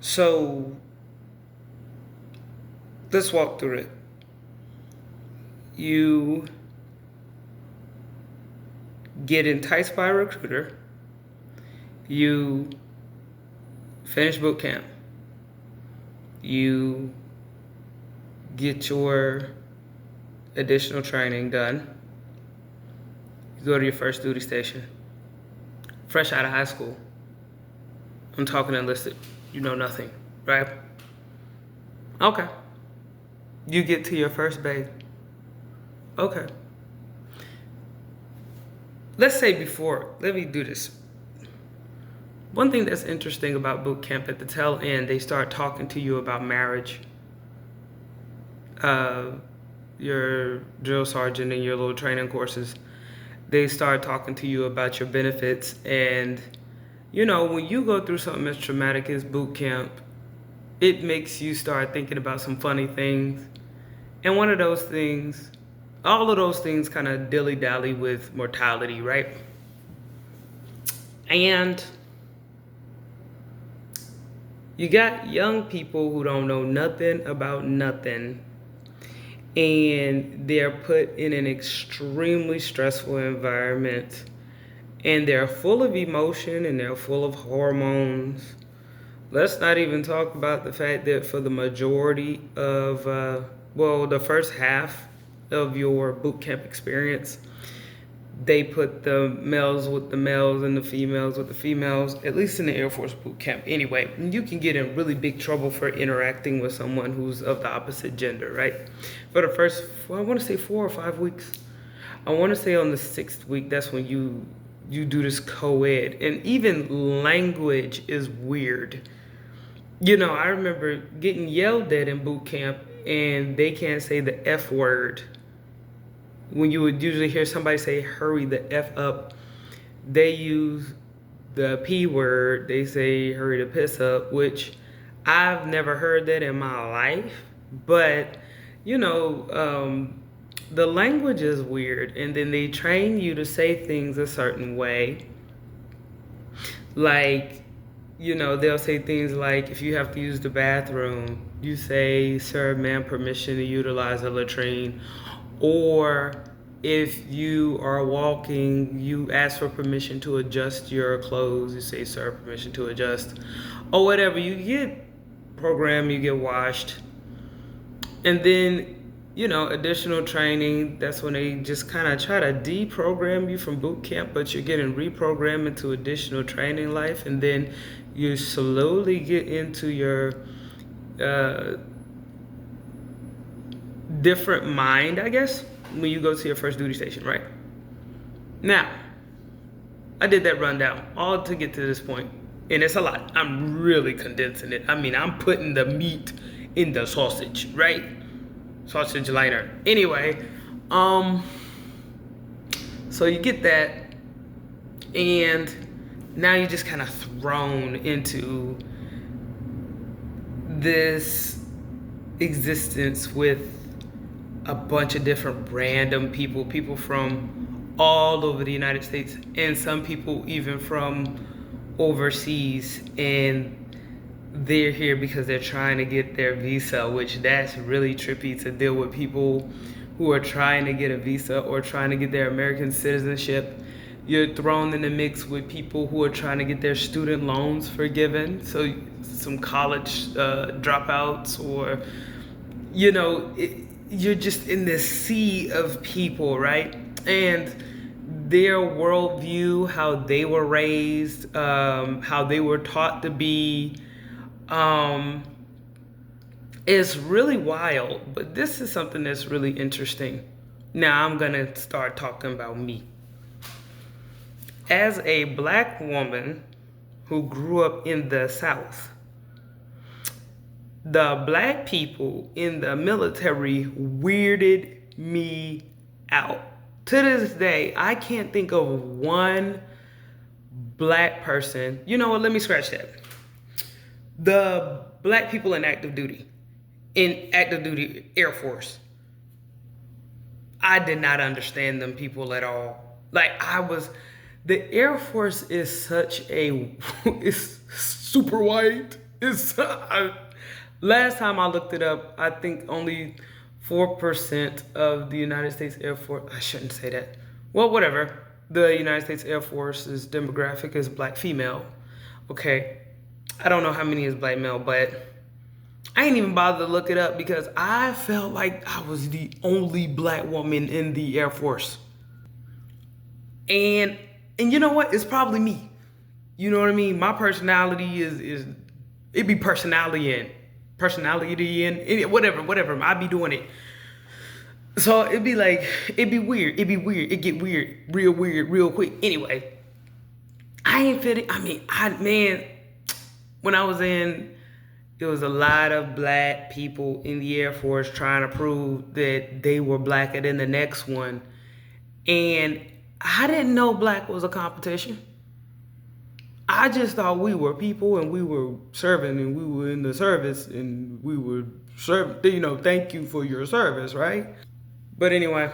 So let's walk through it. You get enticed by a recruiter. You finish boot camp. You get your additional training done. You go to your first duty station. Fresh out of high school. I'm talking enlisted. You know nothing, right? Okay. You get to your first base. Okay. Let's say before, let me do this. One thing that's interesting about boot camp, at the tail end, they start talking to you about marriage. Your drill sergeant and your little training courses, they start talking to you about your benefits. And, when you go through something as traumatic as boot camp, it makes you start thinking about some funny things. And one of those things, all of those things kind of dilly-dally with mortality, right? And you got young people who don't know nothing about nothing, and they're put in an extremely stressful environment, and they're full of emotion and they're full of hormones. Let's not even talk about the fact that for the majority of, the first half of your boot camp experience, they put the males with the males and the females with the females, at least in the Air Force boot camp anyway. You can get in really big trouble for interacting with someone who's of the opposite gender, right? For the first, I want to say 4 or 5 weeks. I want to say on the 6th week, that's when you do this co-ed. And even language is weird. I remember getting yelled at in boot camp, and they can't say the F word. When you would usually hear somebody say, hurry the F up, they use the P word. They say, hurry the piss up, which I've never heard that in my life. But, the language is weird. And then they train you to say things a certain way. Like, they'll say things like, if you have to use the bathroom, you say, sir, ma'am, permission to utilize the latrine. Or if you are walking, you ask for permission to adjust your clothes. You say, sir, permission to adjust. Or whatever. You get programmed, you get washed. And then, additional training, that's when they just kind of try to deprogram you from boot camp, but you're getting reprogrammed into additional training life. And then you slowly get into your different mind, I guess, when you go to your first duty station, right? Now, I did that rundown all to get to this point, and it's a lot. I'm really condensing it. I mean, I'm putting the meat in the sausage, right? Sausage liner. Anyway, so you get that, and now you're just kind of thrown into this existence with a bunch of different random people from all over the United States, and some people even from overseas, and they're here because they're trying to get their visa, which that's really trippy to deal with people who are trying to get a visa or trying to get their American citizenship. You're thrown in the mix with people who are trying to get their student loans forgiven, so some college dropouts, or you're just in this sea of people, right? And their worldview, how they were raised, how they were taught to be, is really wild. But this is something that's really interesting. Now I'm gonna start talking about me. As a black woman who grew up in the South, the black people in the military weirded me out. To this day, I can't think of one black person. You know what? Let me scratch that. The black people in active duty Air Force, I did not understand them people at all. The Air Force is it's super white. Last time I looked it up, I think only 4% of the United States Air Force, I shouldn't say that. Well, whatever. The United States Air Force's demographic is black female. Okay. I don't know how many is black male, but I ain't even bothered to look it up because I felt like I was the only black woman in the Air Force. And you know what? It's probably me. You know what I mean? My personality is it be personality in whatever. I be doing it. So it'd be weird. It get weird, real quick. Anyway, I ain't fitting. I mean, when I was in, there was a lot of black people in the Air Force trying to prove that they were blacker than the next one. And I didn't know black was a competition. I just thought we were people and we were serving and we were in the service and we were serving, thank you for your service, right? But anyway,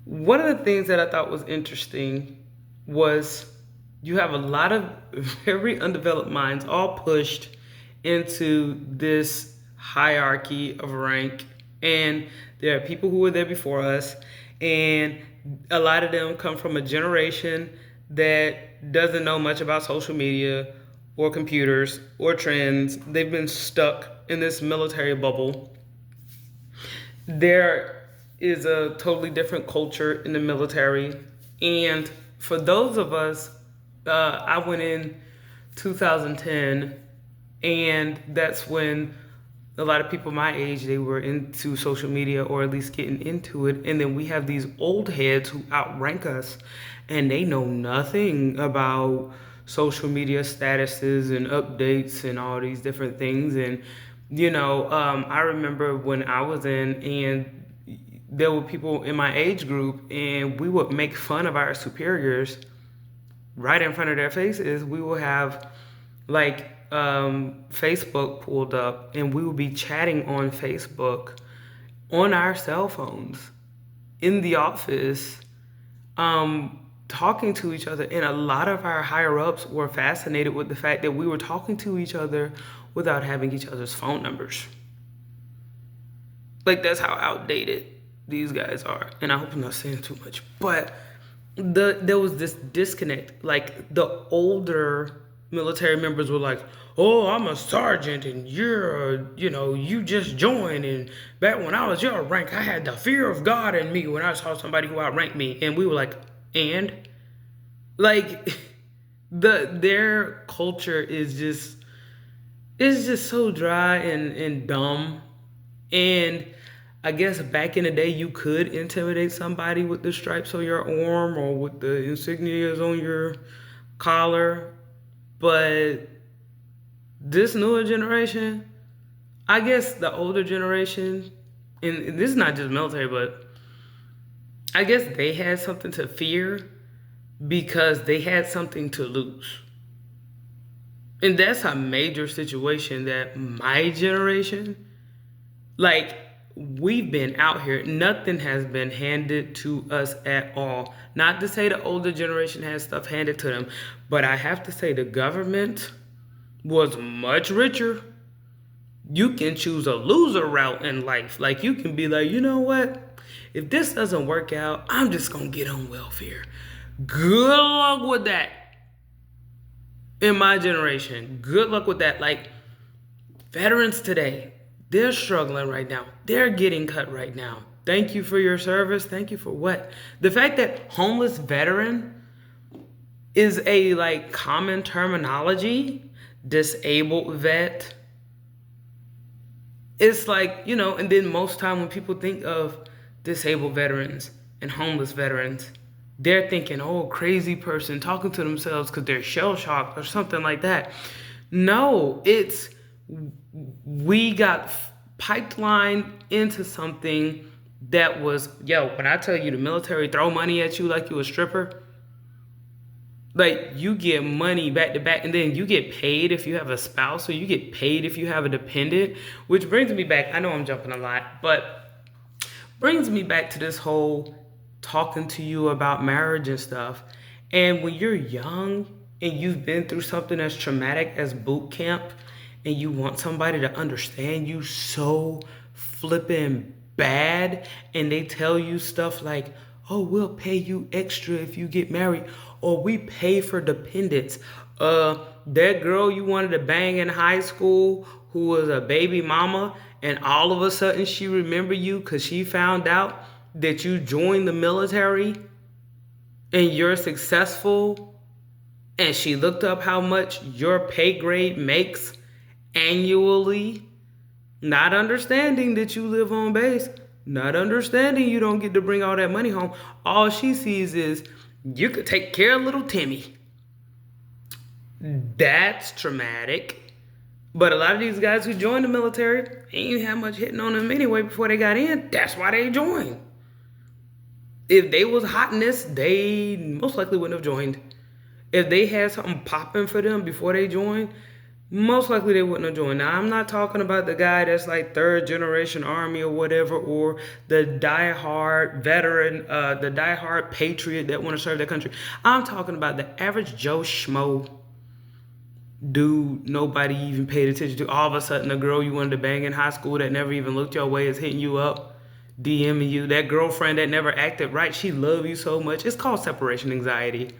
one of the things that I thought was interesting was you have a lot of very undeveloped minds all pushed into this hierarchy of rank. And there are people who were there before us, and a lot of them come from a generation that doesn't know much about social media or computers or trends. They've been stuck in this military bubble. There is a totally different culture in the military. And for those of us, I went in 2010, and that's when a lot of people my age, they were into social media or at least getting into it. And then we have these old heads who outrank us and they know nothing about social media statuses and updates and all these different things. And, I remember when I was in, and there were people in my age group, and we would make fun of our superiors right in front of their faces. We will have Facebook pulled up, and we will be chatting on Facebook on our cell phones in the office, talking to each other. And a lot of our higher ups were fascinated with the fact that we were talking to each other without having each other's phone numbers. That's how outdated these guys are. And I hope I'm not saying too much, but there was this disconnect. The older military members were like, oh, I'm a sergeant and you just joined. And back when I was your rank, I had the fear of God in me when I saw somebody who outranked me. And we were like, and? Their culture is just so dry and dumb. And I guess back in the day, you could intimidate somebody with the stripes on your arm or with the insignias on your collar. But this newer generation, I guess the older generation, and this is not just military, but I guess they had something to fear because they had something to lose. And that's a major situation that my generation, we've been out here. Nothing has been handed to us at all. Not to say the older generation has stuff handed to them, but I have to say the government was much richer. You can choose a loser route in life. You can be like, you know what? If this doesn't work out, I'm just going to get on welfare. Good luck with that. In my generation, good luck with that. Veterans today, they're struggling right now. They're getting cut right now. Thank you for your service. Thank you for what? The fact that homeless veteran is a common terminology, disabled vet. It's and then most time when people think of disabled veterans and homeless veterans, they're thinking, oh, crazy person talking to themselves because they're shell shocked or something like that. No, we got pipelined into something that was, when I tell you the military throw money at you like you a stripper, you get money back to back, and then you get paid if you have a spouse, or you get paid if you have a dependent, which brings me back. I know I'm jumping a lot, but brings me back to this whole talking to you about marriage and stuff. And when you're young, and you've been through something as traumatic as boot camp, and you want somebody to understand you so flippin' bad, and they tell you stuff like, oh, we'll pay you extra if you get married, or we pay for dependents. That girl you wanted to bang in high school who was a baby mama, and all of a sudden she remembered you because she found out that you joined the military and you're successful, and she looked up how much your pay grade makes annually, not understanding that you live on base, not understanding you don't get to bring all that money home. All she sees is you could take care of little Timmy. That's traumatic. But a lot of these guys who joined the military ain't had much hitting on them anyway before they got in. That's why they joined. If they was hotness, they most likely wouldn't have joined. If they had something popping for them before they joined, most likely they wouldn't have joined. Now, I'm not talking about the guy that's like third generation army or whatever, or the diehard veteran, the diehard patriot that want to serve their country. I'm talking about the average Joe Schmo dude nobody even paid attention to. All of a sudden, the girl you wanted to bang in high school that never even looked your way is hitting you up, DMing you. That girlfriend that never acted right, she loved you so much. It's called separation anxiety.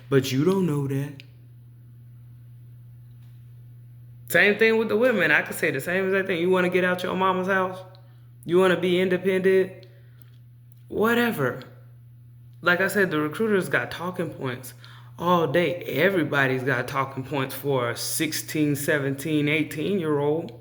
But you don't know that. Same thing with the women. I could say the same exact thing. You want to get out your mama's house? You want to be independent? Whatever. Like I said, the recruiters got talking points all day. Everybody's got talking points for a 16, 17, 18-year-old.